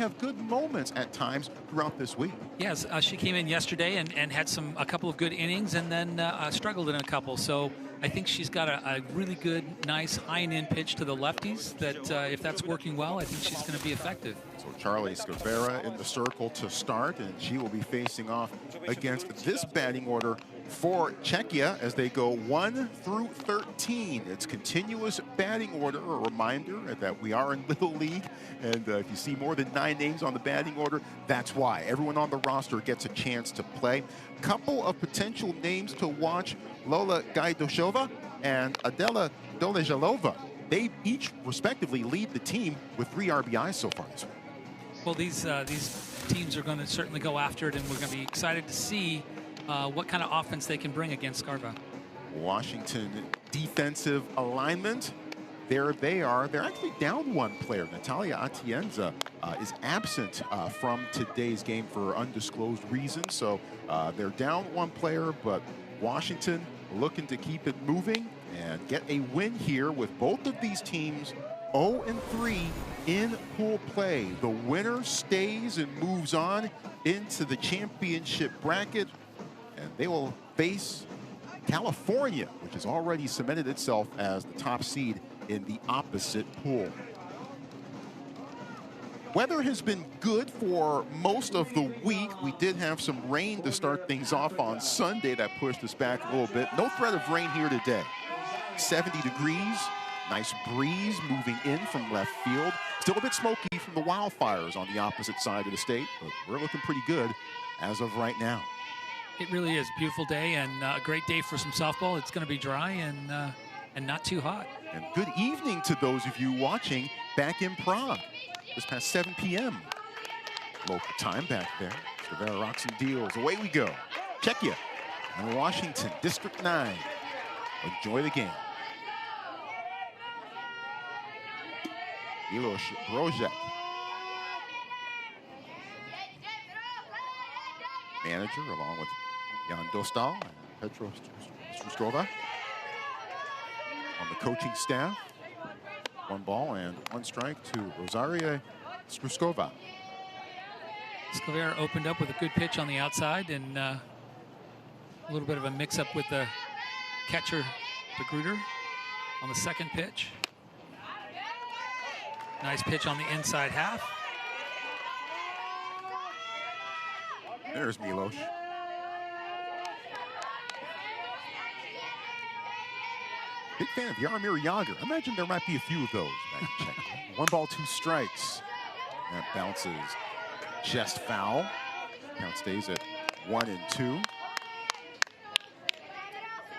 have good moments at times throughout this week. Yes, she came in yesterday and had a couple of good innings, and then struggled in a couple. So I think she's got a really good, nice high and in pitch to the lefties that if that's working well, I think she's going to be effective. So Charlie Scavera in the circle to start, and she will be facing off against this batting order for Czechia as they go 1 through 13. It's continuous batting order. A reminder that we are in Little League, and if you see more than 9 names on the batting order, that's why. Everyone on the roster gets a chance to play. Couple of potential names to watch: Lola Gajdoshova and Adela Dolejalova. They each respectively lead the team with 3 RBIs so far this week. Well, these teams are going to certainly go after it, and we're going to be excited to see what kind of offense they can bring against Skarva. Washington defensive alignment. There they are. They're actually down 1 player. Natalia Atienza is absent from today's game for undisclosed reasons. So they're down 1 player, but Washington looking to keep it moving and get a win here with both of these teams 0-3 in pool play. The winner stays and moves on into the championship bracket, and they will face California, which has already cemented itself as the top seed in the opposite pool. Weather has been good for most of the week. We did have some rain to start things off on Sunday that pushed us back a little bit. No threat of rain here today. 70 degrees, nice breeze moving in from left field. Still a bit smoky from the wildfires on the opposite side of the state, but we're looking pretty good as of right now. It really is a beautiful day and a great day for some softball. It's going to be dry and not too hot. And good evening to those of you watching back in Prague. Just past 7 p.m. local time back there. Scavera rocks and deals. Away we go. Czechia and Washington, District 9. Enjoy the game. Milos Brozek. Manager along with Jan Dostal and Petro Struskova. On the coaching staff. 1 ball and 1 strike to Rosaria Struskova. Scavera opened up with a good pitch on the outside, and a little bit of a mix-up with the catcher, DeGruder, on the second pitch. Nice pitch on the inside half. There's Milos. Big fan of Jaromir Jagr. I imagine there might be a few of those back in Czech. 1 ball, 2 strikes. That bounces just foul. Count stays at 1-2.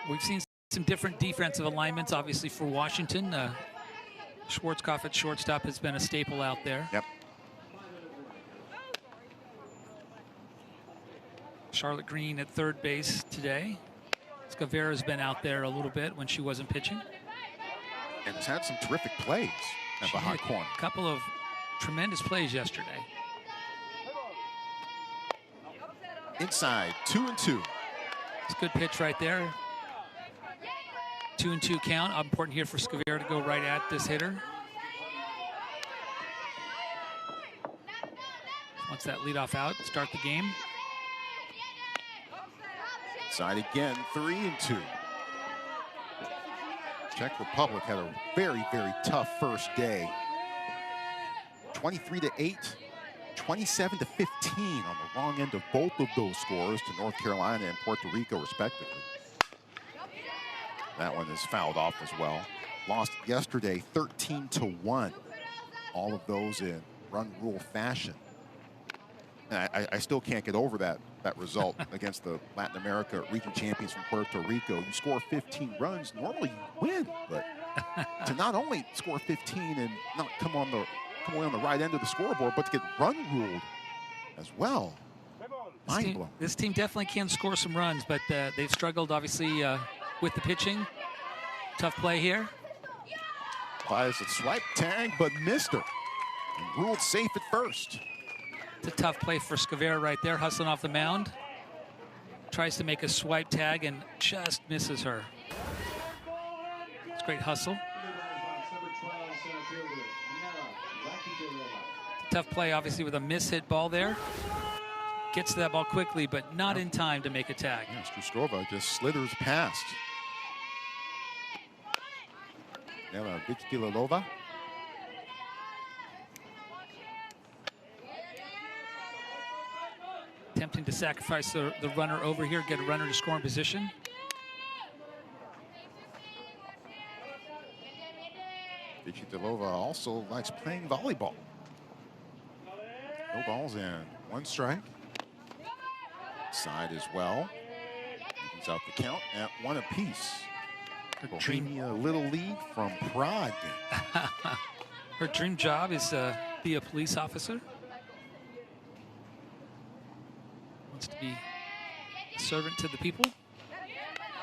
We've seen some different defensive alignments, obviously, for Washington. Schwarzkopf at shortstop has been a staple out there. Yep. Charlotte Green at third base today. Scavera's been out there a little bit when she wasn't pitching. And has had some terrific plays at the hot corner. A couple of tremendous plays yesterday. Inside, 2-2. It's a good pitch right there. 2-2 count. Important here for Scavera to go right at this hitter. Wants that leadoff out, start the game. Inside again, 3-2. Czech Republic had a very, very tough first day. 23-8, 27-15 on the wrong end of both of those scores to North Carolina and Puerto Rico, respectively. That one is fouled off as well. Lost yesterday 13-1. All of those in run rule fashion. And I still can't get over that result against the Latin America region champions from Puerto Rico. You score 15 runs, normally you win, but to not only score 15 and not come away on the right end of the scoreboard, but to get run ruled as well. Mind blown. This team definitely can score some runs, but they've struggled, obviously, with the pitching. Tough play here. Applies a swipe tag, but missed her. And ruled safe at first. It's a tough play for Scavera right there, hustling off the mound. Tries to make a swipe tag and just misses her. It's great hustle. Tough play, obviously, with a miss-hit ball there. Gets to that ball quickly, but not in time to make a tag. Yeah, Struskova just slithers past. Nela Vichtilova. Attempting to sacrifice the runner over here, get a runner to score in position. Vichtilova also likes playing volleyball. No balls in. One strike. Side as well. Evens out the count at 1 apiece. Bohemia little league from Prague. Her dream job is be a police officer. Wants to be a servant to the people.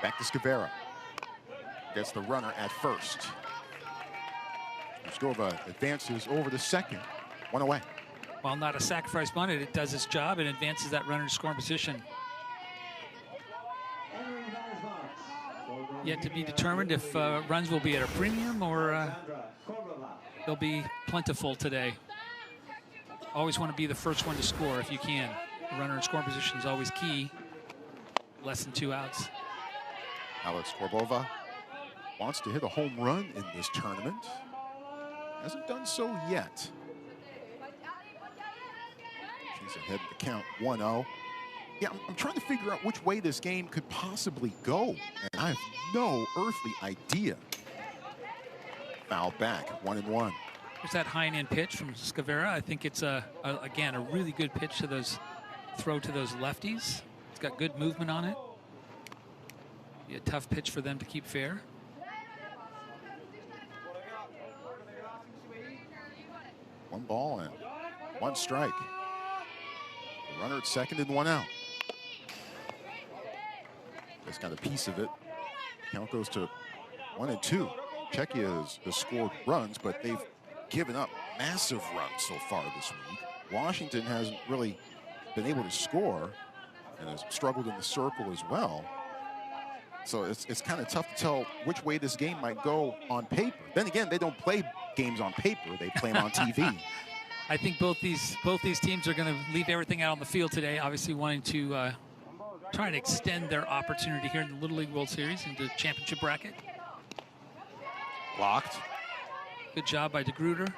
Back to Skavera. Gets the runner at first. Struskova advances over the second. 1 away. While not a sacrifice bunt, it does its job and advances that runner to scoring position. Yet to be determined if runs will be at a premium or they'll be plentiful today. Always want to be the first one to score if you can. The runner in scoring position is always key. Less than 2 outs. Alex Korbova wants to hit a home run in this tournament. Hasn't done so yet. She's ahead of the count, 1-0. Yeah, I'm trying to figure out which way this game could possibly go, and I have no earthly idea. Foul back, 1-1. There's that high and in pitch from Skavera. I think it's again a really good pitch to those throw to those lefties. It's got good movement on it. Be a tough pitch for them to keep fair. One ball and 1 strike. The runner at second and 1 out. Just got a piece of it. Count goes to 1 and 2. Czechia has scored runs, but they've given up massive runs so far this week. Washington hasn't really been able to score and has struggled in the circle as well. So it's kind of tough to tell which way this game might go on paper. Then again, they don't play games on paper; they play them on TV. I think both these teams are going to leave everything out on the field today. Obviously, wanting to try and extend their opportunity here in the Little League World Series into the championship bracket. Blocked. Good job by DeGruder.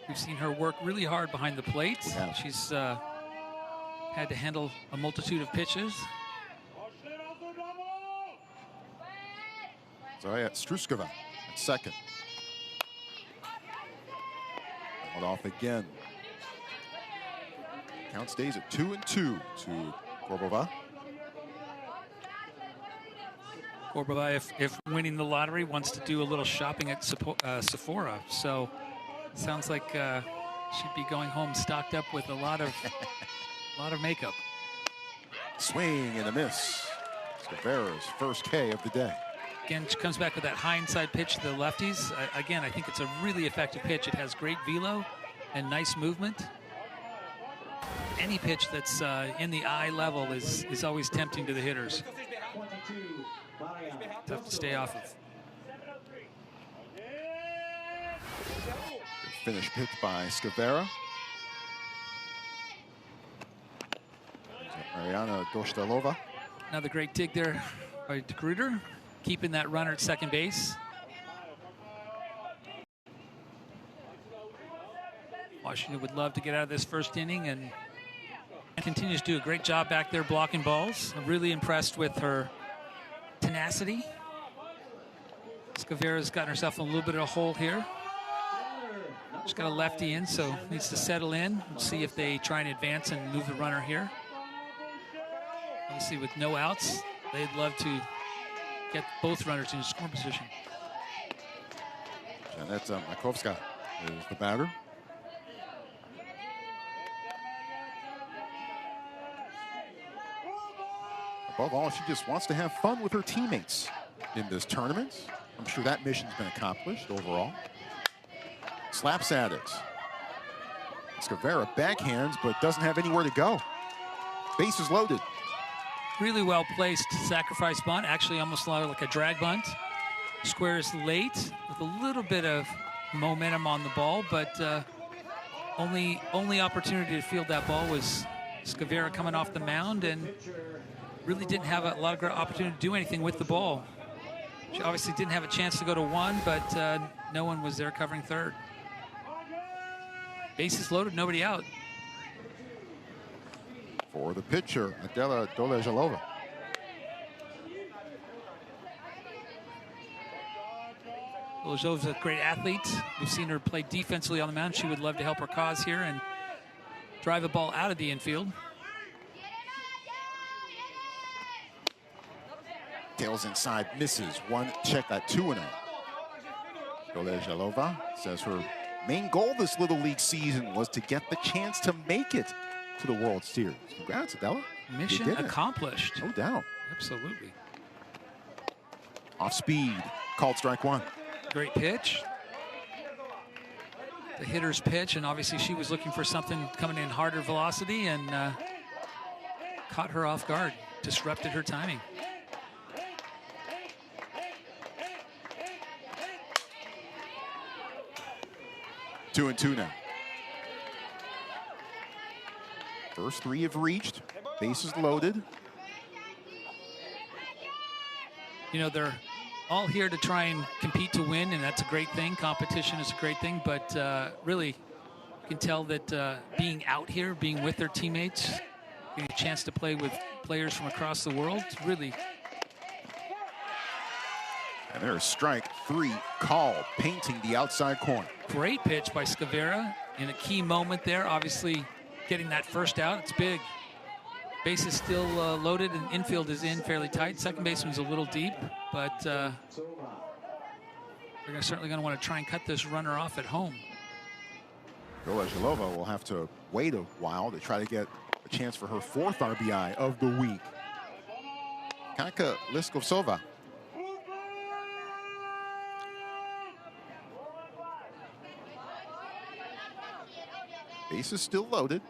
We've seen her work really hard behind the plate. Yeah. She's had to handle a multitude of pitches. So yeah, Struskova at second. Held off again. Count stays at 2 and 2 to Korbova. Korbova, if winning the lottery, wants to do a little shopping at Sephora. So sounds like she'd be going home stocked up with a lot of makeup. Swing and a miss. Skavera's first K of the day. Again, she comes back with that high inside pitch to the lefties. Again, I think it's a really effective pitch. It has great velo and nice movement. Any pitch that's in the eye level is always tempting to the hitters. Tough to stay off of. Finish pitch by Skavera. Mariana Dostalova. Another great dig there by DeGruder, keeping that runner at second base. Washington would love to get out of this first inning and continues to do a great job back there blocking balls. I'm really impressed with her tenacity. Skavera's gotten herself in a little bit of a hole here. She's got a lefty in, so needs to settle in. We'll see if they try and advance and move the runner here. Obviously, with no outs, they'd love to get both runners in scoring position. Janeta Makovska is the batter. Above all, she just wants to have fun with her teammates in this tournament. I'm sure that mission's been accomplished overall. Slaps at it. Skavera backhands, but doesn't have anywhere to go. Bases loaded. Really well placed sacrifice bunt, actually almost like a drag bunt. Squares late with a little bit of momentum on the ball, but Only opportunity to field that ball was Scavera coming off the mound, and really didn't have a lot of great opportunity to do anything with the ball. She obviously didn't have a chance to go to one, but no one was there covering third. Bases loaded, nobody out. For the pitcher, Adela Dolejalova. Doležalova's a great athlete. We've seen her play defensively on the mound. She would love to help her cause here and drive a ball out of the infield. Tails inside, misses. One check at 2-0. Doležalova says her main goal this Little League season was to get the chance to make it to the World Series. Congrats, Adela. Mission accomplished. No doubt. Absolutely. Off speed, called strike one. Great pitch. The hitter's pitch, and obviously she was looking for something coming in harder velocity, and caught her off guard, disrupted her timing. Two and two now. First three have reached. Bases loaded. You know, they're all here to try and compete to win, and that's a great thing. Competition is a great thing, but really, you can tell that being out here, being with their teammates, getting a chance to play with players from across the world, it's really. And there's strike three called, painting the outside corner. Great pitch by Scavera in a key moment there. Obviously, getting that first out, it's big. Base is still loaded, and infield is in fairly tight. Second baseman's a little deep, but they're certainly going to want to try and cut this runner off at home. Doležalova will have to wait a while to try to get a chance for her fourth RBI of the week. Katka Liskovtsova. Base is still loaded.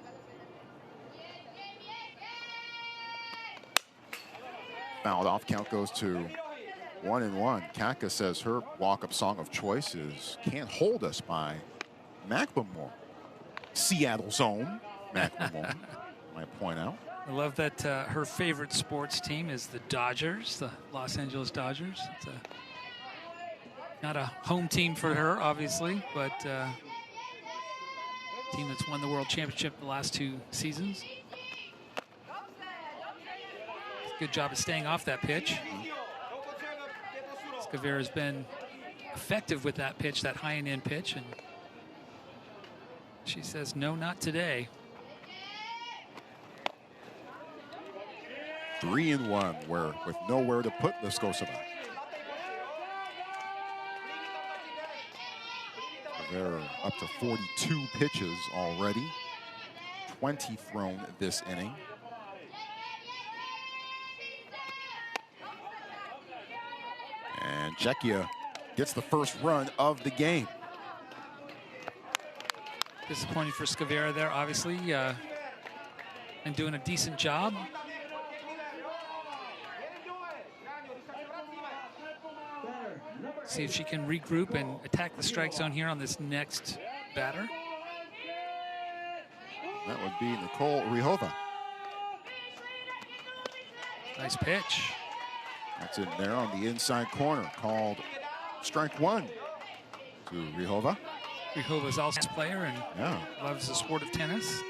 Fouled off, count goes to 1-1. Katka says her walk-up song of choice is Can't Hold Us by Macklemore. Seattle's own Macklemore, might point out. I love that her favorite sports team is the Dodgers, the Los Angeles Dodgers. It's not a home team for her, obviously, but team that's won the World Championship the last 2 seasons. Good job of staying off that pitch. Scavera's been effective with that pitch, that high and in pitch, and she says, no, not today. 3-1, where with nowhere to put Liskovtsova. They're up to 42 pitches already, 20 thrown this inning. And CZECHIA gets the first run of the game. Disappointing for Scavera there, obviously, and doing a decent job. See if she can regroup and attack the strike zone here on this next batter. That would be Nicole Rihova. Nice pitch. That's in there on the inside corner, called strike one to Rihova. Rihova's also a player and loves the sport of tennis.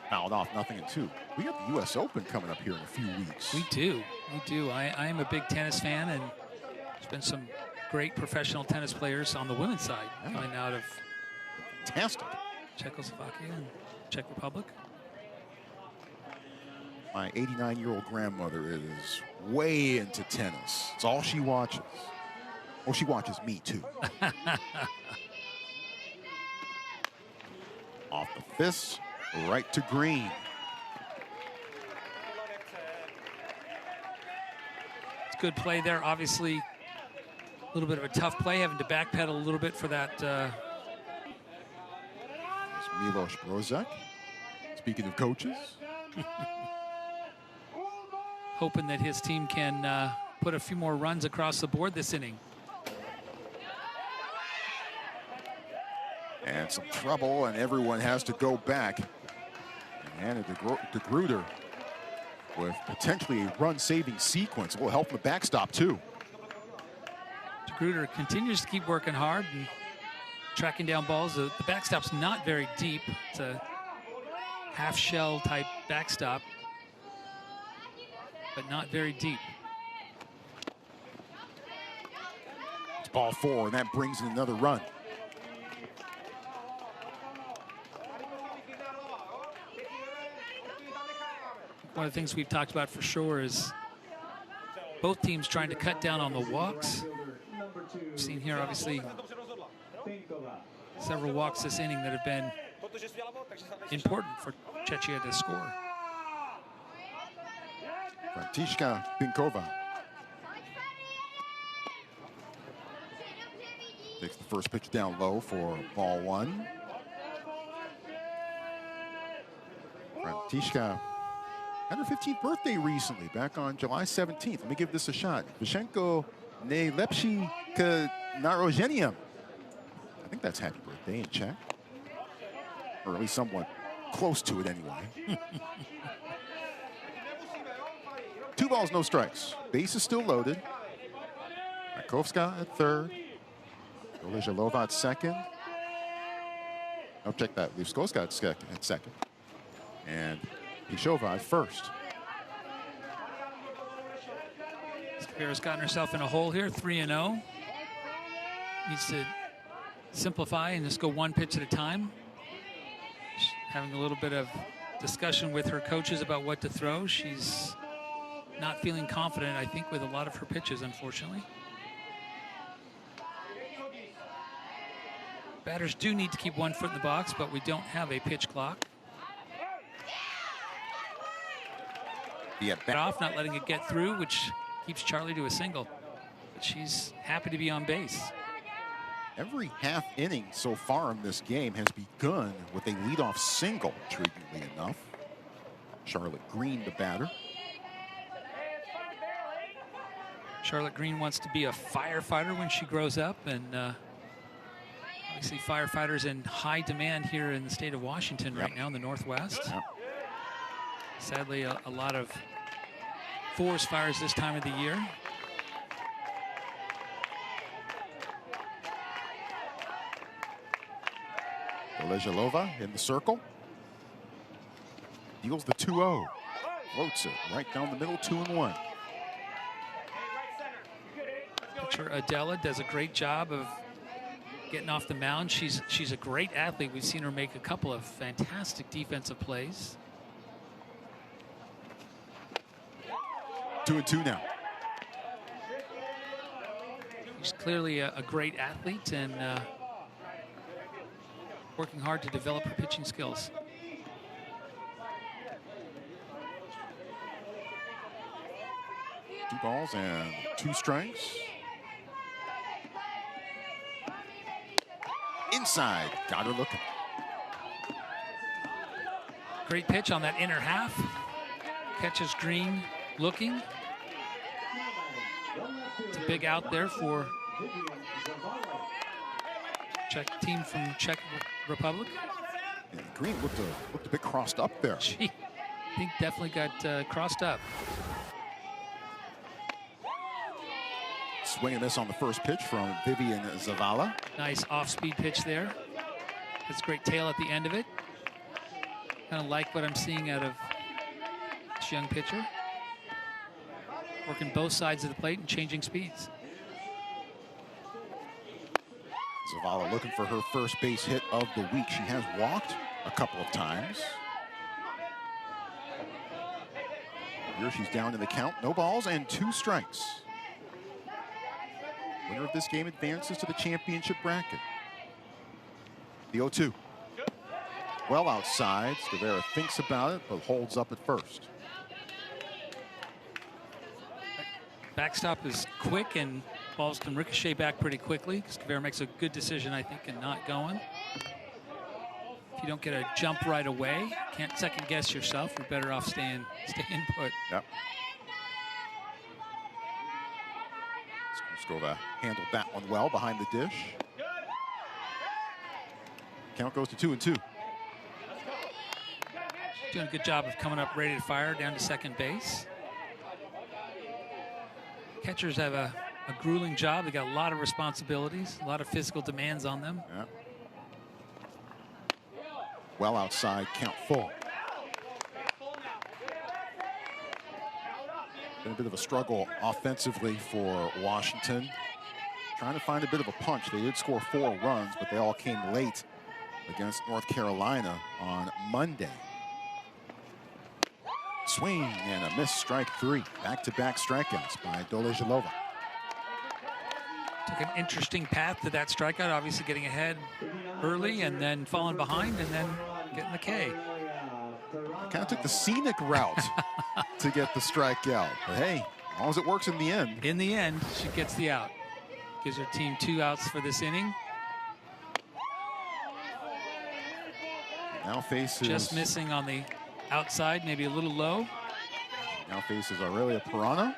Fouled off, 0-2. We got the U.S. Open coming up here in a few weeks. We do. I am a big tennis fan, and there's been some great professional tennis players on the women's side coming out of Fantastic. Czechoslovakia and Czech Republic. My 89-year-old grandmother is way into tennis. It's all she watches. Well, she watches me, too. Off the fist, right to green. It's good play there. Obviously, a little bit of a tough play, having to backpedal a little bit for that. Milos Brozek. Speaking of coaches. Hoping that his team can put a few more runs across the board this inning. And some trouble, and everyone has to go back. And De Gruyter with potentially a run-saving sequence will help the backstop too. De Gruyter continues to keep working hard and tracking down balls. The backstop's not very deep. It's a half-shell type backstop, but not very deep. It's ball 4, and that brings in another run. One of the things we've talked about for sure is both teams trying to cut down on the walks. We've seen here, obviously, several walks this inning that have been important for CZECHIA to score. Františka Binkova takes the first pitch down low for ball 1. Františka had her 15th birthday recently, back on July 17th. Let me give this a shot. Vishenko Najlepszy Narodzenia. I think that's happy birthday in Czech. Or at least somewhat close to it anyway. 2 balls, no strikes. Base is still loaded. Rakowska at third. Doležalová at second. Oh, check that. Livskoska at second. And Pishova at first. Skavera's gotten herself in a hole here, 3-0. Needs to simplify and just go one pitch at a time. She's having a little bit of discussion with her coaches about what to throw. She's not feeling confident, I think, with a lot of her pitches, unfortunately. Batters do need to keep 1 foot in the box, but we don't have a pitch clock. Yeah, off, not letting it get through, which keeps Charlie to a single. But she's happy to be on base. Every half inning so far in this game has begun with a leadoff single, intriguingly enough. Charlotte Green, the batter. Charlotte Green wants to be a firefighter when she grows up, and obviously firefighters in high demand here in the state of Washington right now in the Northwest. Yep. Sadly, a lot of forest fires this time of the year. Doležalová in the circle. Deals the 2-0. Floats it right down the middle, 2-1. Pitcher Adela does a great job of getting off the mound. She's a great athlete. We've seen her make a couple of fantastic defensive plays. 2-2 now. She's clearly a great athlete and working hard to develop her pitching skills. Two balls and 2 strikes. Inside, got her looking. Great pitch on that inner half. Catches Green looking. It's a big out there for Czech team from Czech Republic. And Green looked a bit crossed up there. She, I think, definitely got crossed up. Swing and miss on the first pitch from Vivian Zavala. Nice off-speed pitch there. That's a great tail at the end of it. Kind of like what I'm seeing out of this young pitcher. Working both sides of the plate and changing speeds. Zavala looking for her first base hit of the week. She has walked a couple of times. Here she's down in the count. No balls and 2 strikes. Winner of this game advances to the championship bracket. The 0-2. Well outside. Scavera thinks about it, but holds up at first. Backstop is quick and balls can ricochet back pretty quickly. Scavera makes a good decision, I think, in not going. If you don't get a jump right away, can't second guess yourself. You're better off staying put. Yep. Skova handled that one well behind the dish. Count goes to 2-2. Doing a good job of coming up ready to fire down to second base. Catchers have a grueling job. They got a lot of responsibilities, a lot of physical demands on them. Yeah. Well outside, count full. Been a bit of a struggle offensively for Washington. Trying to find a bit of a punch. They did score 4 runs, but they all came late against North Carolina on Monday. Swing and a miss, strike 3. Back-to-back strikeouts by Dolejalova. Took an interesting path to that strikeout, obviously getting ahead early and then falling behind and then getting the K. Kind of took the scenic route to get the strikeout. But hey, as long as it works in the end. In the end, she gets the out. Gives her team 2 outs for this inning. Now faces... Just missing on the outside, maybe a little low. Now faces Aurelia Pirano.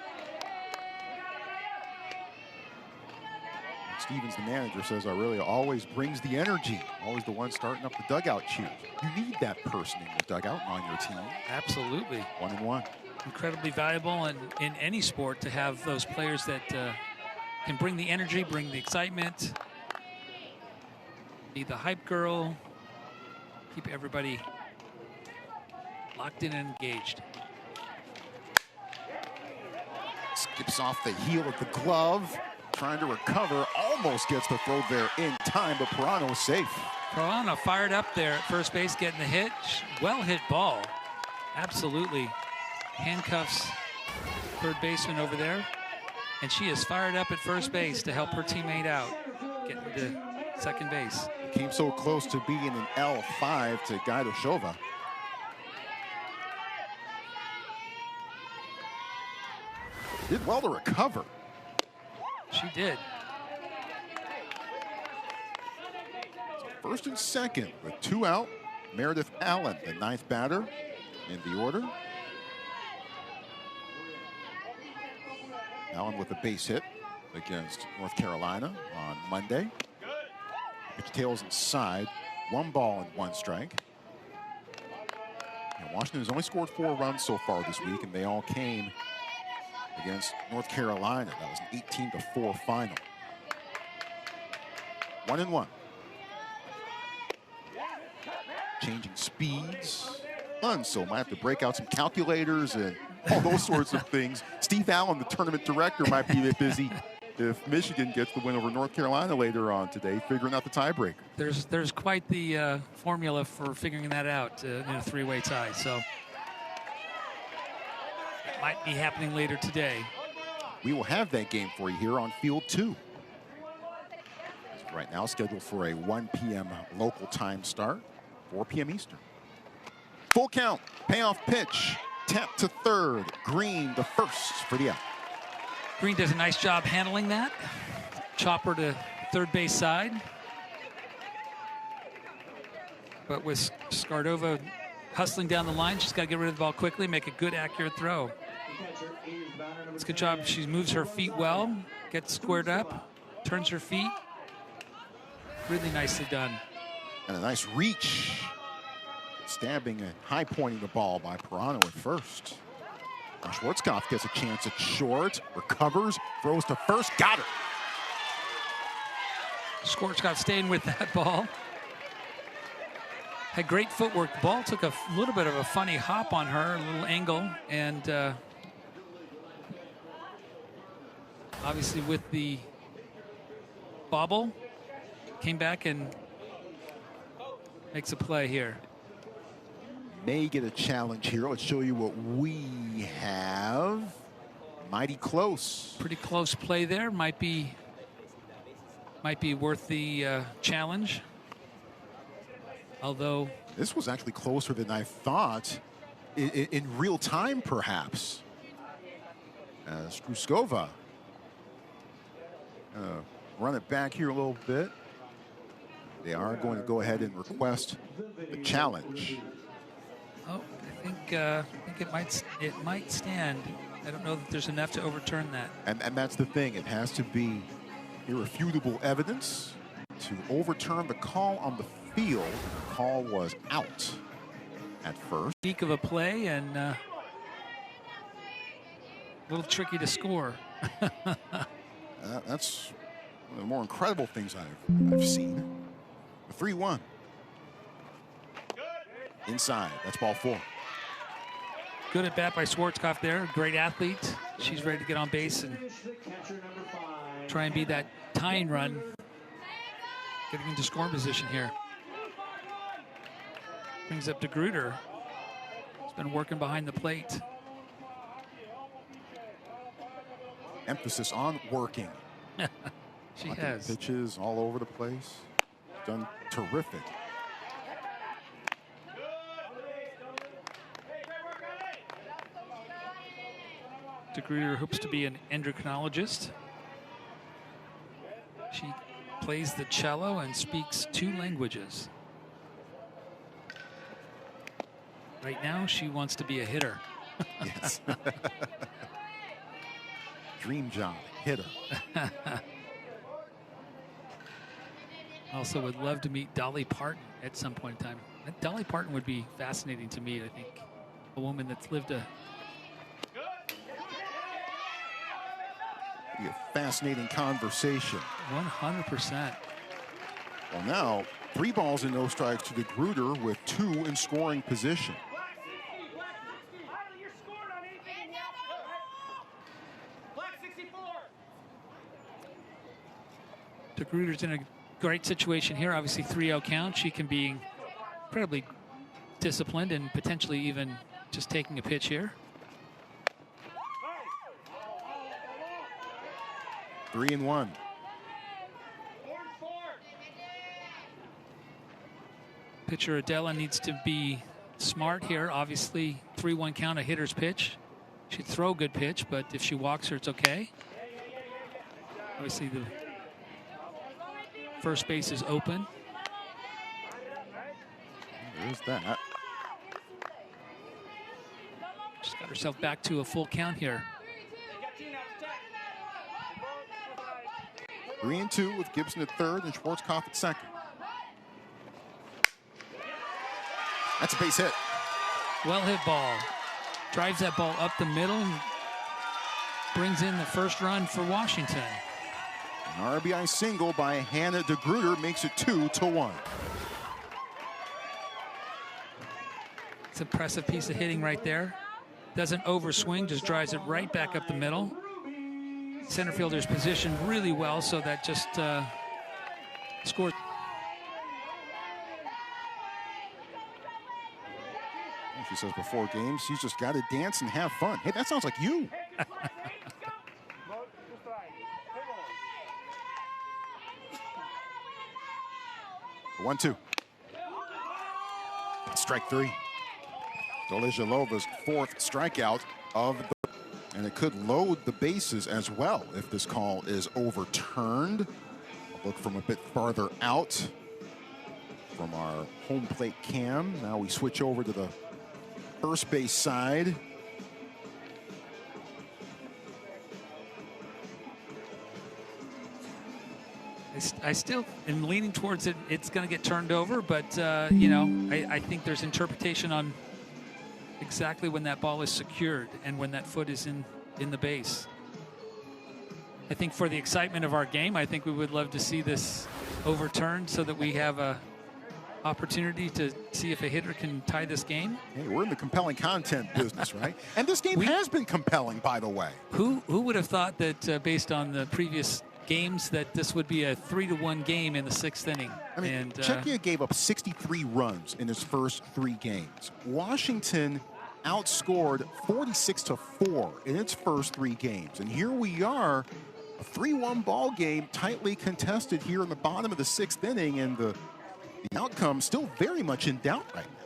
Stevens, the manager, says Aurelia always brings the energy, always the one starting up the dugout cheers. You need that person in the dugout on your team. Absolutely. 1-1. Incredibly valuable in any sport to have those players that can bring the energy, bring the excitement, be the hype girl, keep everybody locked in and engaged. Skips off the heel of the glove, trying to recover, almost gets the throw there in time, but Pirano is safe. Pirano fired up there at first base, getting the hit. Well hit ball. Absolutely. Handcuffs third baseman over there. And she is fired up at first base to help her teammate out, getting to second base. Came so close to being an L5 to Gaidoshova. Did well to recover. She did. First and second with 2 out. Meredith Allen, the 9th batter in the order. Allen with a base hit against North Carolina on Monday. Pitch tails inside. 1 ball and 1 strike. And Washington has only scored 4 runs so far this week, and they all came against North Carolina. That was an 18-4 final. 1-1. Changing speeds. So might have to break out some calculators and all those sorts of things. Steve Allen, the tournament director, might be a bit busy if Michigan gets the win over North Carolina later on today, figuring out the tiebreaker. There's quite the formula for figuring that out in a 3-way tie. So it might be happening later today. We will have that game for you here on Field 2. Right now scheduled for a 1 p.m. local time start, 4 p.m. Eastern. Full count, payoff pitch, tap to third. Green, the first for the out. Green does a nice job handling that. Chopper to third base side. But with Skardova hustling down the line, she's got to get rid of the ball quickly, make a good, accurate throw. It's a good job. She moves her feet well, gets squared up, turns her feet. Really nicely done. And a nice reach. Stabbing and high pointing the ball by Pirano at first. Now Schwarzkopf gets a chance at short, recovers, throws to first, got it. Schwarzkopf staying with that ball. Had great footwork. The ball took a little bit of a funny hop on her, a little angle, and obviously with the bobble, came back and makes a play here. May get a challenge here. Let's show you what we have. Mighty close. Pretty close play there. Might be worth the challenge. Although this was actually closer than I thought in real time, perhaps. Struskova. Run it back here a little bit. They are going to go ahead and request the challenge. Oh, I think it might stand. I don't know that there's enough to overturn that. And that's the thing. It has to be irrefutable evidence to to overturn the call on the field. The call was out at first. Peak of a play and a little tricky to score. That's one of the more incredible things I've seen. The 3-1. Inside, that's ball 4. Good at bat by Schwarzkopf there. Great athlete. She's ready to get on base and try and be that tying run. Getting into scoring position here. Brings up to Gruder. He's been working behind the plate. Emphasis on working. She has. Pitches all over the place. Done terrific. DeGruder hopes to be an endocrinologist. She plays the cello and speaks 2 languages. Right now, she wants to be a hitter. Yes. Dream job, hitter. Also would love to meet Dolly Parton at some point in time. Dolly Parton would be fascinating to meet, I think. A woman that's lived a... Be a fascinating conversation. 100%. Well, now 3 balls and no strikes to DeGruder with 2 in scoring position. DeGruder's in a great situation here. Obviously 3-0 count. She can be incredibly disciplined and potentially even just taking a pitch here. 3-1. Pitcher Adela needs to be smart here. Obviously 3-1 count, a hitter's pitch. She'd throw a good pitch, but if she walks her, it's okay. Obviously the first base is open. There's that. She's got herself back to a full count here. 3-2 with Gibson at third and Schwarzkopf at second. That's a base hit. Well hit ball. Drives that ball up the middle and brings in the first run for Washington. An RBI single by Hannah DeGruder makes it 2-1. It's an impressive piece of hitting right there. Doesn't overswing, just drives it right back up the middle. Center fielder's positioned really well, so that just scored. She says before games, she's just got to dance and have fun. Hey, that sounds like you. 1-2. Strike 3. Dolezhalova's 4th strikeout of the... And it could load the bases as well if this call is overturned. A look from a bit farther out from our home plate cam. Now we switch over to the first base side. I still am leaning towards it. It's going to get turned over, but, you know, I think there's interpretation on exactly when that ball is secured and when that foot is in the base. I think for the excitement of our game, I think we would love to see this overturned so that we have a opportunity to see if a hitter can tie this game. Hey, we're in the compelling content business, right? And this game has been compelling, by the way. Who would have thought that based on the previous games that this would be a 3-1 game in the 6th inning? I mean, and CZECHIA gave up 63 runs in his first 3 games. Washington outscored 46-4 in its first 3 games. And here we are, a 3-1 ball game, tightly contested here in the bottom of the 6th inning, and the outcome still very much in doubt right now.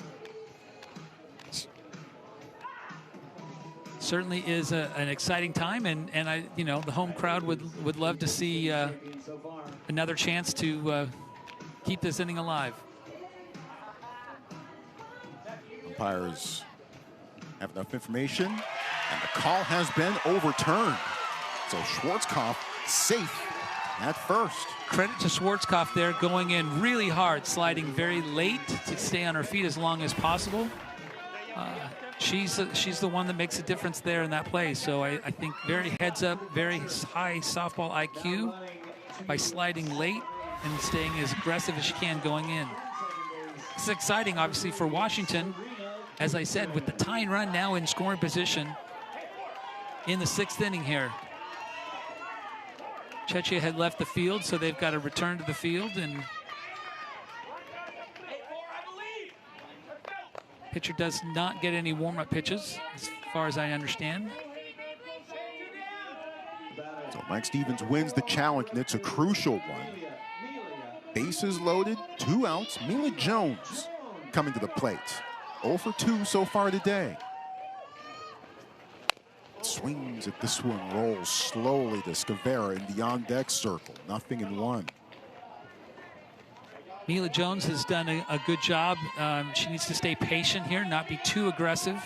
Certainly is an exciting time, and you know, the home crowd would love to see another chance to keep this inning alive. Umpires have enough information, and the call has been overturned. So Schwarzkopf safe at first. Credit to Schwarzkopf there, going in really hard, sliding very late to stay on her feet as long as possible. She's the one that makes a difference there in that play. So I think very heads up, very high softball IQ by sliding late and staying as aggressive as she can going in. It's exciting, obviously, for Washington. As I said, with the tying run now in scoring position in the 6th inning here. CZECHIA had left the field, so they've got to return to the field, and pitcher does not get any warm-up pitches, as far as I understand. So Mike Stevens wins the challenge, and it's a crucial one. Bases loaded, 2 outs. Mila Jones coming to the plate. 0 for 2 so far today. Swings at this one, rolls slowly to Scavera in the on-deck circle. 0-1. Mila Jones has done a good job. She needs to stay patient here, not be too aggressive.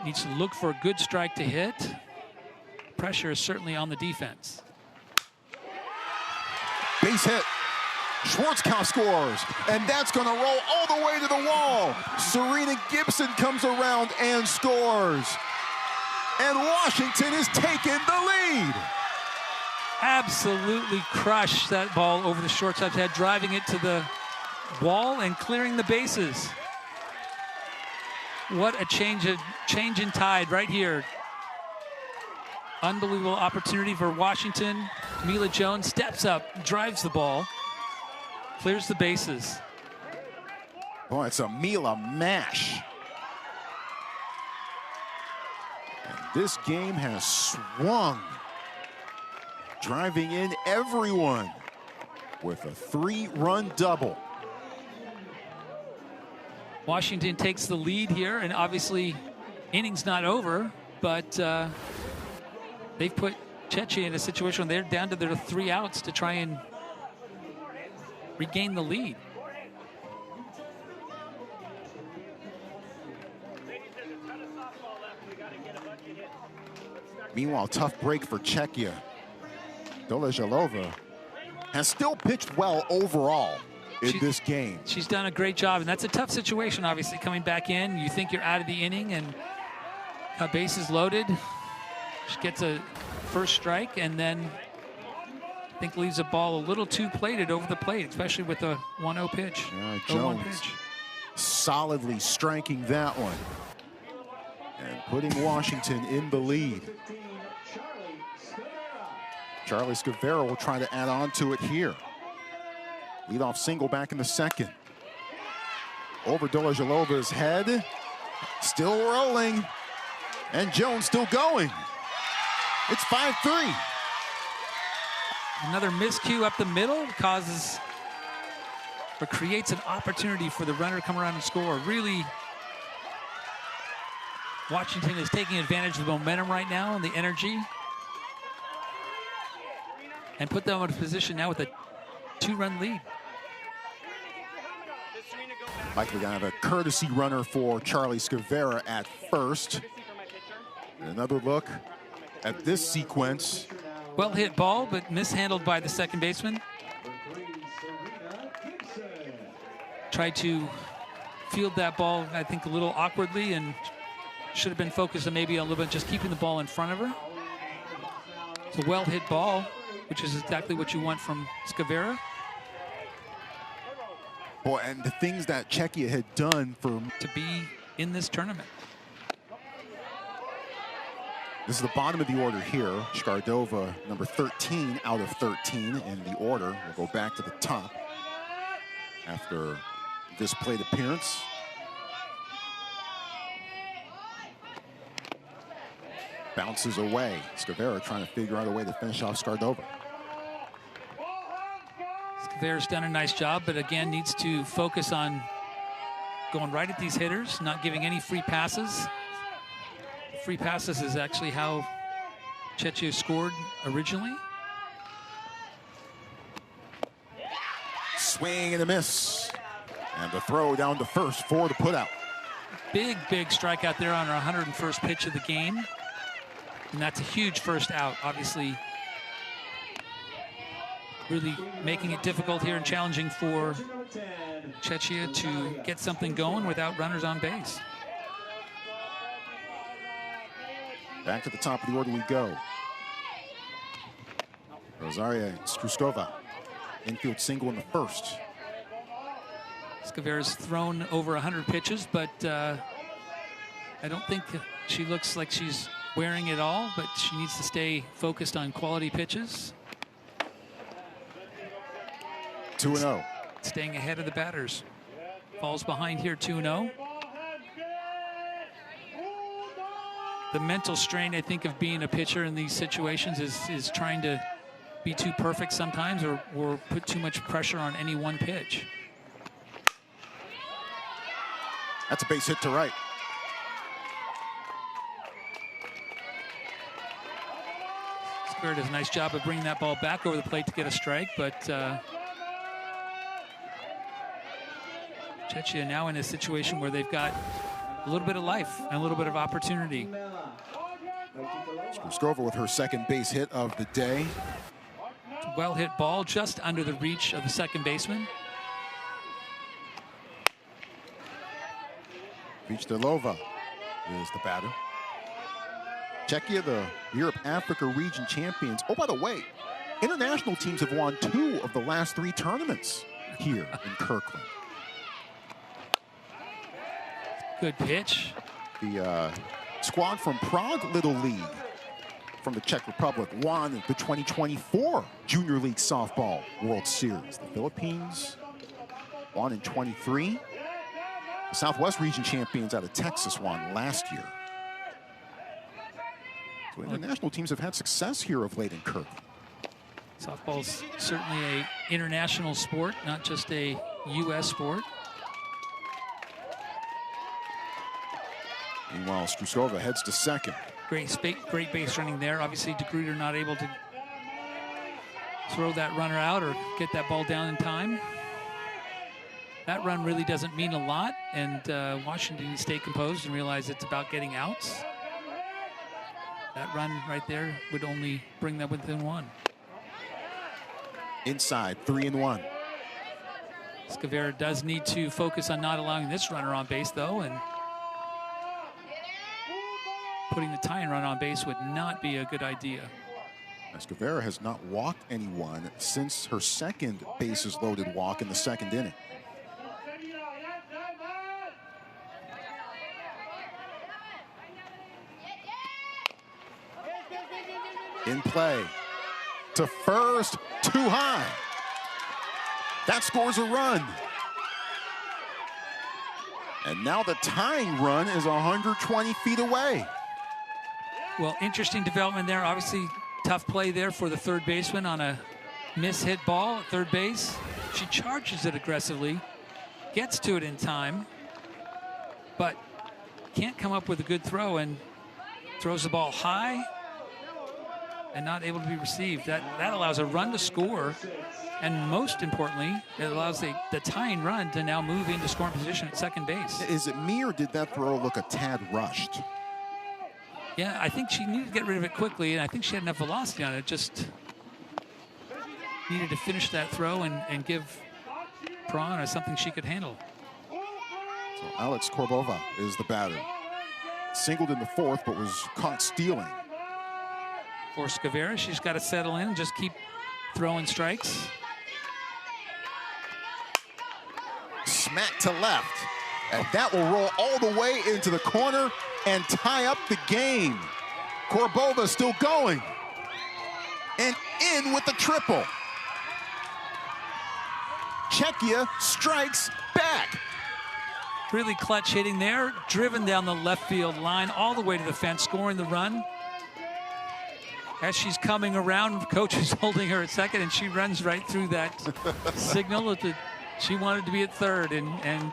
Needs to look for a good strike to hit. Pressure is certainly on the defense. Base hit. Schwarzkopf scores, and that's going to roll all the way to the wall. Serena Gibson comes around and scores. And Washington has taken the lead. Absolutely crushed that ball over the shortstop's head, driving it to the wall and clearing the bases. What a change in tide right here. Unbelievable opportunity for Washington. Mila Jones steps up, drives the ball, clears the bases. Boy, it's a Mila mash. And this game has swung, driving in everyone with a 3-run double. Washington takes the lead here, and obviously inning's not over, but they've put CZECHIA in a situation where they're down to their 3 outs to try and regain the lead. Meanwhile, tough break for CZECHIA. Doležalova has still pitched well overall in this game. She's done a great job, and that's a tough situation, obviously, coming back in. You think you're out of the inning, and bases loaded. She gets a first strike, and then I think leaves the ball a little too plated over the plate, especially with a 1-0 pitch. Jones solidly striking that one and putting Washington in the lead. Charlie Scavera will try to add on to it here. Leadoff single back in the 2nd. Over Doležalova's head. Still rolling. And Jones still going. It's 5-3. Another miscue up the middle causes or creates an opportunity for the runner to come around and score. Really, Washington is taking advantage of the momentum right now and the energy, and put them in a position now with a 2-run lead. Likely gonna have a courtesy runner for Charlie Scavera at first. And another look at this sequence. Well hit ball, but mishandled by the second baseman. Tried to field that ball, I think, a little awkwardly, and should have been focused on maybe a little bit just keeping the ball in front of her. It's a well hit ball, which is exactly what you want from Scavera. Boy, and the things that CZECHIA had done to be in this tournament. This is the bottom of the order here. Skardova, number 13 out of 13 in the order. We'll go back to the top after this plate appearance. Bounces away. Scavera trying to figure out a way to finish off Skardova. Scavera's done a nice job, but again needs to focus on going right at these hitters, not giving any free passes. Free passes is actually how CZECHIA scored originally. Swing and a miss. And the throw down to first for the putout. Big strikeout there on our 101st pitch of the game. And that's a huge first out. Obviously, really making it difficult here and challenging for CZECHIA to get something going without runners on base. Back to the top of the order we go. Rosaria Struskova, infield single in the first. Scavera's thrown over 100 pitches, but I don't think she looks like she's wearing it all, but she needs to stay focused on quality pitches. 2-0. Staying ahead of the batters. Falls behind here 2-0. The mental strain, I think, of being a pitcher in these situations is trying to be too perfect sometimes or put too much pressure on any one pitch. That's a base hit to right. Scavera does a nice job of bringing that ball back over the plate to get a strike, but CZECHIA now in a situation where they've got a little bit of life and a little bit of opportunity. Struskova with her second base hit of the day. Well hit ball just under the reach of the second baseman. Vichdalova is the batter. Czechia, the Europe-Africa region champions. Oh, by the way, international teams have won 2 of the last 3 tournaments here in Kirkland. Good pitch. The squad from Prague Little League from the Czech Republic won the 2024 Junior League Softball World Series. The Philippines won in 23. The Southwest region champions out of Texas won last year. So international teams have had success here of late in Kirkland. Softball's certainly an international sport, not just a U.S. sport. Meanwhile, Struskova heads to second. Great base running there. Obviously, DeGrooter not able to throw that runner out or get that ball down in time. That run really doesn't mean a lot, and Washington needs to stay composed and realize it's about getting outs. That run right there would only bring that within 1. Inside, 3-1. Scavera does need to focus on not allowing this runner on base, though, and putting the tying run on base would not be a good idea. Scavera has not walked anyone since her second bases loaded walk in the second inning. In play to first, too high. That scores a run. And now the tying run is 120 feet away. Well, interesting development there. Obviously, tough play there for the third baseman on a miss-hit ball at third base. She charges it aggressively, gets to it in time, but can't come up with a good throw and throws the ball high and not able to be received. That allows a run to score, and most importantly, it allows the tying run to now move into scoring position at second base. Is it me, or did that throw look a tad rushed? Yeah, I think she needed to get rid of it quickly, and I think she had enough velocity on it. Just needed to finish that throw and give Prawn something she could handle. So Alex Korbova is the batter. Singled in the fourth, but was caught stealing. For Scavera, she's got to settle in and just keep throwing strikes. Smack to left. And that will roll all the way into the corner and tie up the game. Korbova still going. And in with the triple. Czechia strikes back. Really clutch hitting there. Driven down the left field line all the way to the fence, scoring the run. As she's coming around, coach is holding her at second, and she runs right through that signal. She wanted to be at third and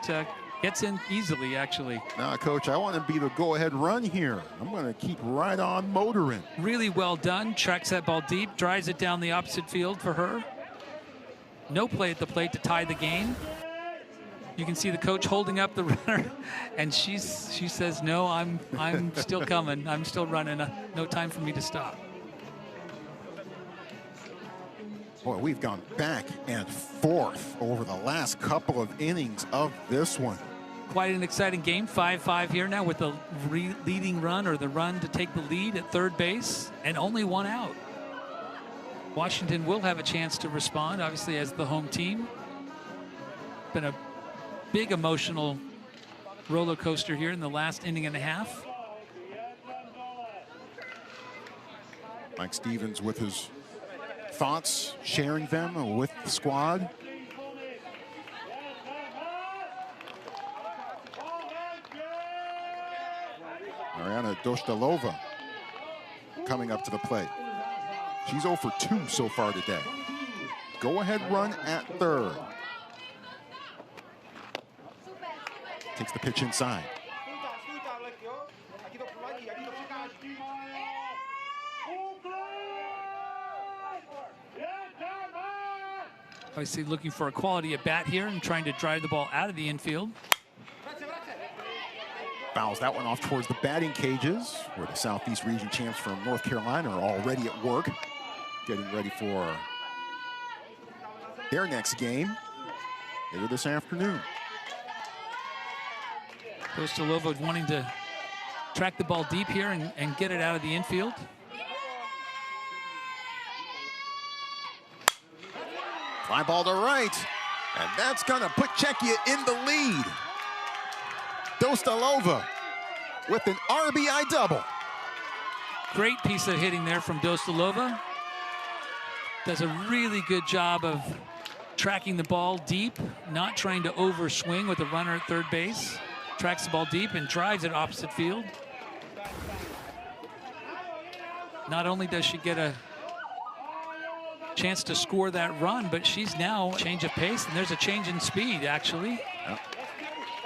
gets in easily, actually. Now, Coach, I want to be the go-ahead run here. I'm going to keep right on motoring. Really well done. Tracks that ball deep, drives it down the opposite field for her. No play at the plate to tie the game. You can see the coach holding up the runner, and she says, "No, I'm still coming. I'm still running. No time for me to stop." Boy, we've gone back and forth over the last couple of innings of this one. Quite an exciting game, 5-5 here now with the leading run, or the run to take the lead at third base, and only one out. Washington will have a chance to respond, obviously, as the home team. Been a big emotional roller coaster here in the last inning and a half. Mike Stevens with his thoughts, sharing them with the squad. Mariana Dostalova coming up to the plate. She's 0 for 2 so far today. Go-ahead run at third. Takes the pitch inside. Obviously looking for a quality at bat here and trying to drive the ball out of the infield. Fouls that one off towards the batting cages, where the Southeast Region champs from North Carolina are already at work, getting ready for their next game later this afternoon. Dostalova wanting to track the ball deep here and get it out of the infield. Fly ball to right, and that's gonna put CZECHIA in the lead. Dostalova with an RBI double. Great piece of hitting there from Dostalova. Does a really good job of tracking the ball deep, not trying to overswing with the runner at third base. Tracks the ball deep and drives it opposite field. Not only does she get a chance to score that run, but she's now change of pace, and there's a change in speed, actually. Yep.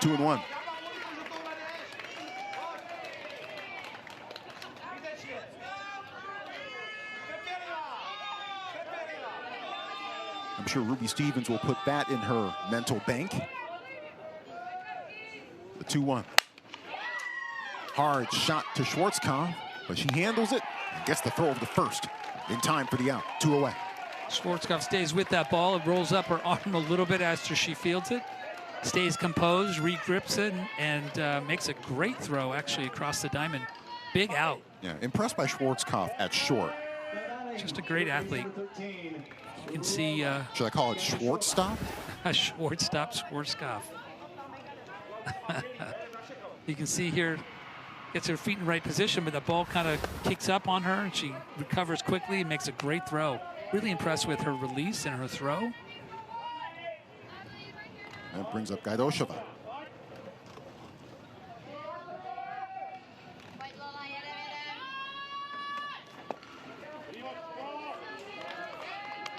2-1. I'm sure Ruby Stevens will put that in her mental bank. The 2-1. Hard shot to Schwarzkopf, but she handles it and gets the throw over to first in time for the out. 2 away. Schwarzkopf stays with that ball. It rolls up her arm a little bit after she fields it. Stays composed, regrips it, and makes a great throw, actually, across the diamond. Big out. Yeah, impressed by Schwarzkopf at short. Just a great athlete. You can see... should I call it Schwartzstop? Schwarzkopf. You can see here, gets her feet in the right position, but the ball kind of kicks up on her, and she recovers quickly and makes a great throw. Really impressed with her release and her throw. That brings up Gaidosheva.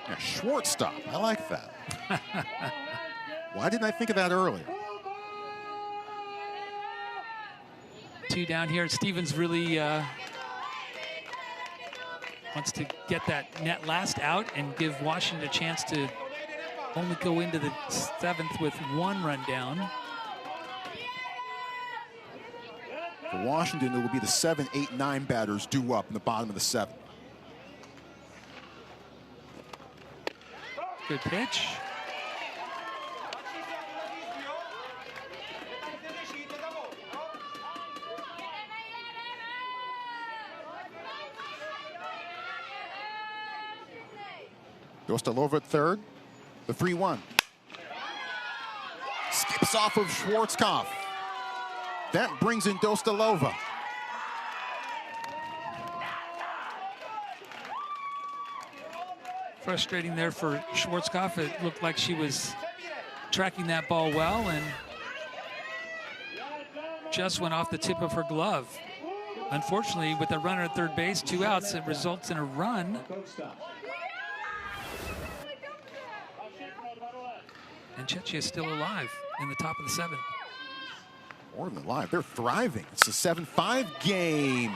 Yeah, Schwartzstop. I like that. Why didn't I think of that earlier? 2 down here. Stevens really wants to get that net last out and give Washington a chance to only go into the 7th with 1 run down. For Washington, it will be the 7, 8, 9 batters due up in the bottom of the 7th. Good pitch. Dostalova at third. The 3-1. Skips off of Schwarzkopf. That brings in Dostalova. Frustrating there for Schwarzkopf. It looked like she was tracking that ball well and just went off the tip of her glove. Unfortunately, with a runner at third base, 2 outs, it results in a run. And CZECHIA is still alive in the top of the 7th. More than alive, they're thriving. It's a 7-5 game.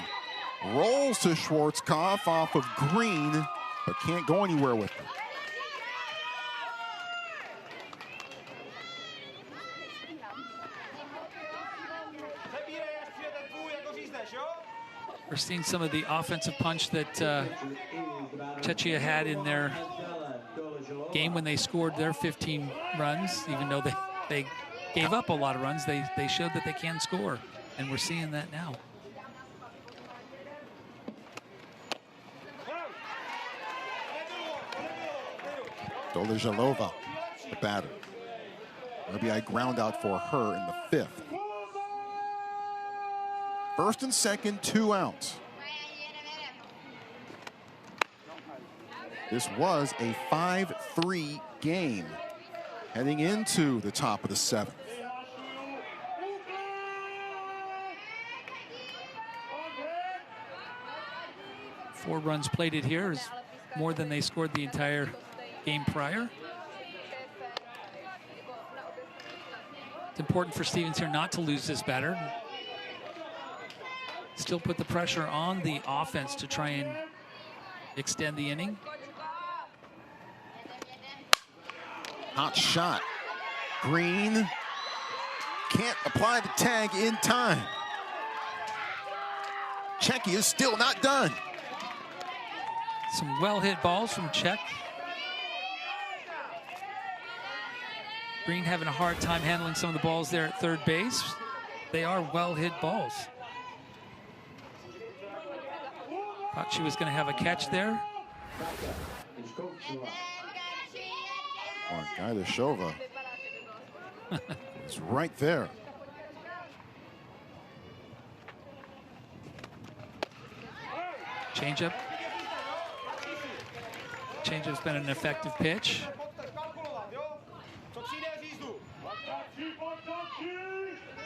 Rolls to Schwarzkopf off of Green, but can't go anywhere with it. We're seeing some of the offensive punch that CZECHIA had in their game when they scored their 15 runs, even though they gave up a lot of runs, they showed that they can score, and we're seeing that now. Dolejalova, the batter. RBI ground out for her in the 5th. First and second, 2 outs. This was a 5-3 game heading into the top of the 7th. Four runs plated here is more than they scored the entire game prior. It's important for Stevens here not to lose this batter. Still put the pressure on the offense to try and extend the inning. Hot shot. Green can't apply the tag in time. CZECHIA is still not done. Some well-hit balls from Czech. Green having a hard time handling some of the balls there at third base. They are well-hit balls. Thought she was going to have a catch there. Gaidashova is right there. Changeup. Changeup's been an effective pitch.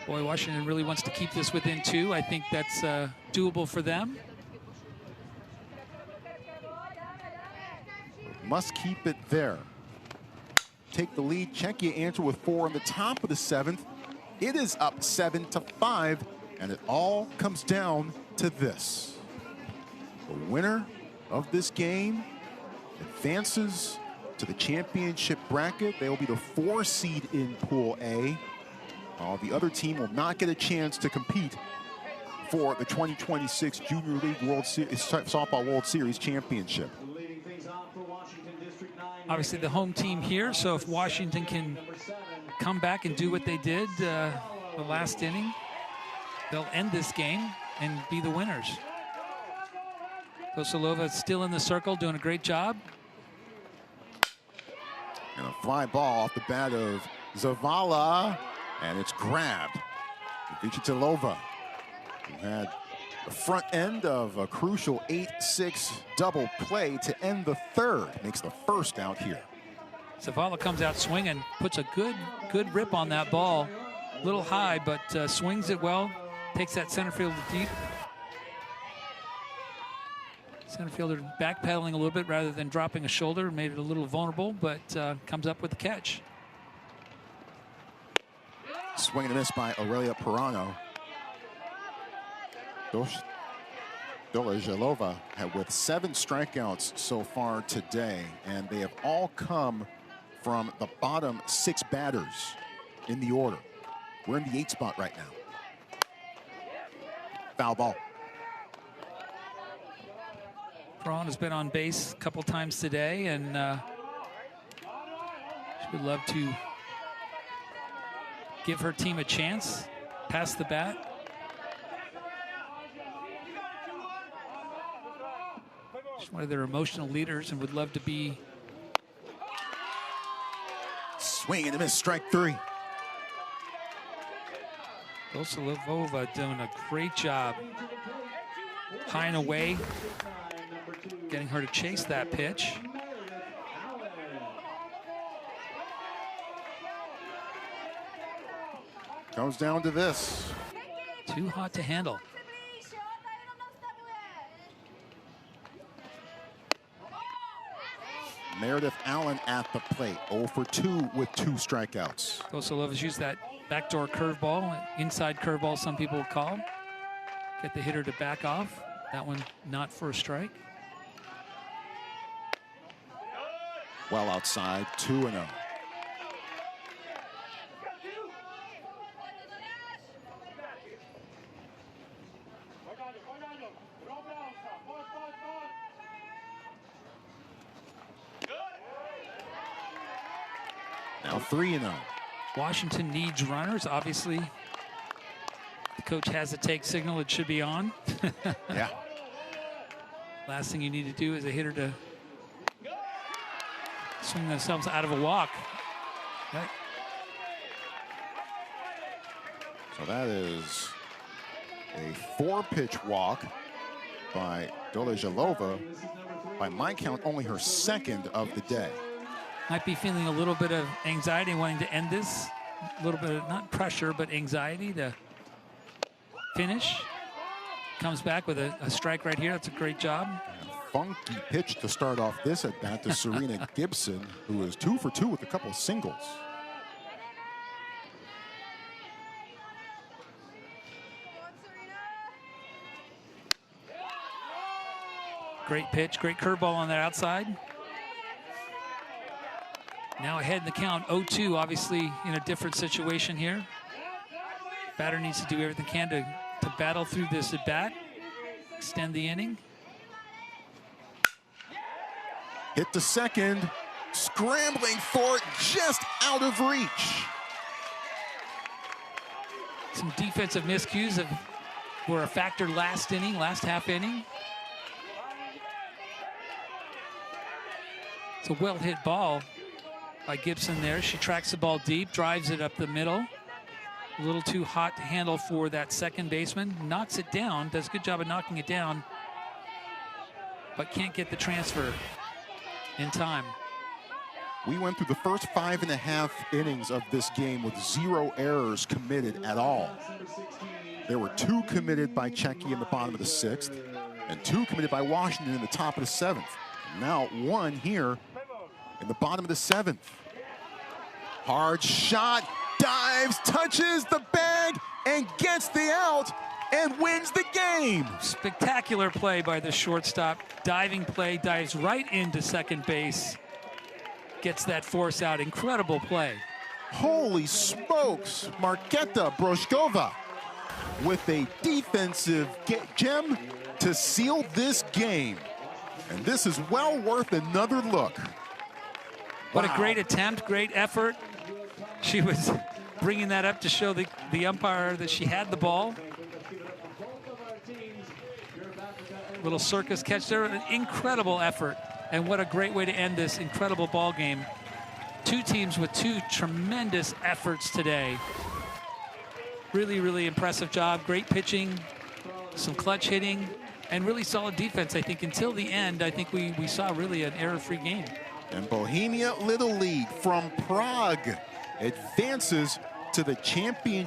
Boy, Washington really wants to keep this within 2. I think that's doable for them. Must keep it there. Take the lead. CZECHIA answer with 4 in the top of the 7th. It is up 7-5, and it all comes down to this. The winner of this game advances to the championship bracket. They will be the 4 seed in Pool A. The other team will not get a chance to compete for the 2026 Junior League Softball World Series Championship. Obviously the home team here, so if Washington can come back and do what they did the last inning, they'll end this game and be the winners. Kosalova still in the circle, doing a great job. And a fly ball off the bat of Zavala, and it's grabbed. Vichitilova, who had the front end of a crucial 8-6 double play to end the 3rd, makes the 1st out here. Zavala comes out swinging, puts a good rip on that ball. A little high, but swings it well, takes that center fielder deep. Center fielder backpedaling a little bit rather than dropping a shoulder, made it a little vulnerable, but comes up with the catch. Swing and a miss by Aurelia Pirano. Dolejalova with 7 strikeouts so far today, and they have all come from the bottom 6 batters in the order. We're in the 8th spot right now. Foul ball. Braun has been on base a couple times today, and she would love to give her team a chance, pass the bat. She's one of their emotional leaders and would love to be. Swing and a miss, strike 3. Kosalova doing a great job high and away, getting her to chase that pitch. Comes down to this. Too hot to handle. Meredith Allen at the plate, 0 for 2 with 2 strikeouts. Kosalova's used that backdoor curveball, inside curveball some people would call. Get the hitter to back off. That one not for a strike. Well outside, 2-0. Now 3-0. Washington needs runners. Obviously, the coach has a take signal. It should be on. Yeah. Last thing you need to do is a hitter to swing themselves out of a walk. Right. So that is a 4-pitch walk by Dolejalova. By my count, only her second of the day. Might be feeling a little bit of anxiety wanting to end this. A little bit of, not pressure, but anxiety to finish. Comes back with a strike right here. That's a great job. Funky pitch to start off this at bat to Serena Gibson, who is 2 for 2 with a couple of singles. Great pitch, great curveball on that outside. Now ahead in the count, 0-2, obviously in a different situation here. Batter needs to do everything he can to battle through this at bat, extend the inning. Hit to second, scrambling for it, just out of reach. Some defensive miscues were a factor last inning, last half inning. It's a well-hit ball by Gibson there. She tracks the ball deep, drives it up the middle. A little too hot to handle for that second baseman. Knocks it down, does a good job of knocking it down, but can't get the transfer in time. We went through the first 5.5 innings of this game with 0 errors committed at all. There were 2 committed by CZECHIA in the bottom of the 6th, and 2 committed by Washington in the top of the 7th. Now 1 here in the bottom of the 7th. Hard shot, dives, touches the bag, and gets the out, and wins the game. Spectacular play by the shortstop. Diving play, dives right into second base. Gets that force out. Incredible play. Holy smokes, Marketa Broshkova with a defensive gem to seal this game. And this is well worth another look. What a great attempt, great effort. She was bringing that up to show the umpire that she had the ball. Little circus catch there, an incredible effort. And what a great way to end this incredible ball game. 2 teams with 2 tremendous efforts today. Really, really impressive job. Great pitching, some clutch hitting, and really solid defense. I think until the end, I think we saw really an error-free game. And Bohemia Little League from Prague advances to the championship.